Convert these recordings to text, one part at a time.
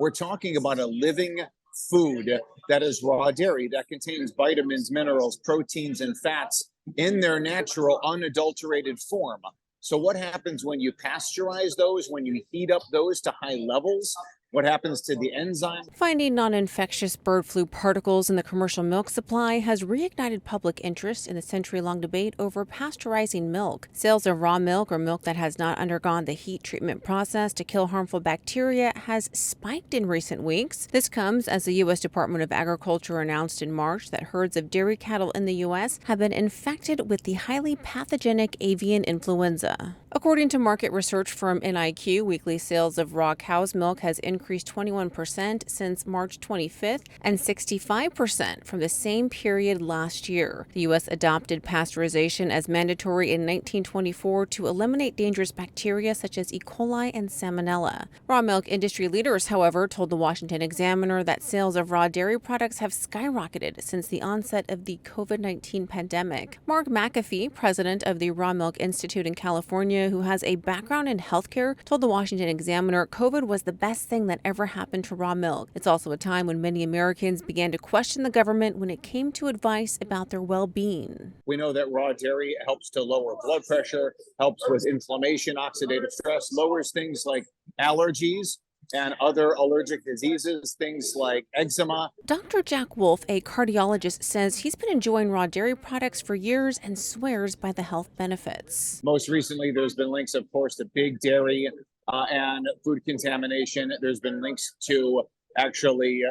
We're talking about a living food that is raw dairy that contains vitamins, minerals, proteins, and fats in their natural, unadulterated form. So, what happens when you pasteurize those, when you heat up those to high levels? What happens to the enzyme? Finding non-infectious bird flu particles in the commercial milk supply has reignited public interest in the century-long debate over pasteurizing milk. Sales of raw milk or milk that has not undergone the heat treatment process to kill harmful bacteria has spiked in recent weeks. This comes as the U.S. Department of Agriculture announced in March that herds of dairy cattle in the U.S. have been infected with the highly pathogenic avian influenza. According to market research firm NIQ, weekly sales of raw cow's milk has increased 21% since March 25th and 65% from the same period last year. The U.S. adopted pasteurization as mandatory in 1924 to eliminate dangerous bacteria such as E. coli and Salmonella. Raw milk industry leaders, however, told the Washington Examiner that sales of raw dairy products have skyrocketed since the onset of the COVID-19 pandemic. Mark McAfee, president of the Raw Milk Institute in California, who has a background in healthcare, told the Washington Examiner COVID was the best thing that ever happened to raw milk. It's also a time when many Americans began to question the government when it came to advice about their well-being. We know that raw dairy helps to lower blood pressure, helps with inflammation, oxidative stress, lowers things like allergies and other allergic diseases, things like eczema. Dr. Jack Wolf, a cardiologist, says he's been enjoying raw dairy products for years and swears by the health benefits. Most recently, there's been links, of course, to big dairy and food contamination. There's been links to actually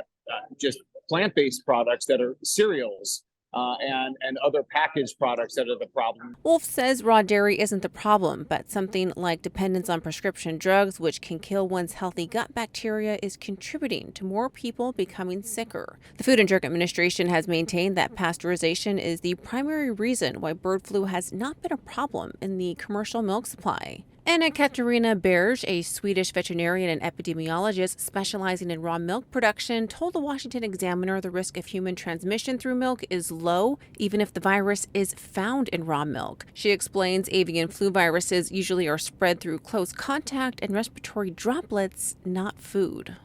just plant-based products that are cereals and other packaged products that are the problem. Wolf says raw dairy isn't the problem, but something like dependence on prescription drugs, which can kill one's healthy gut bacteria, is contributing to more people becoming sicker. The Food and Drug Administration has maintained that pasteurization is the primary reason why bird flu has not been a problem in the commercial milk supply. Anna Katarina Berge, a Swedish veterinarian and epidemiologist specializing in raw milk production, told the Washington Examiner the risk of human transmission through milk is low, even if the virus is found in raw milk. She explains avian flu viruses usually are spread through close contact and respiratory droplets, not food.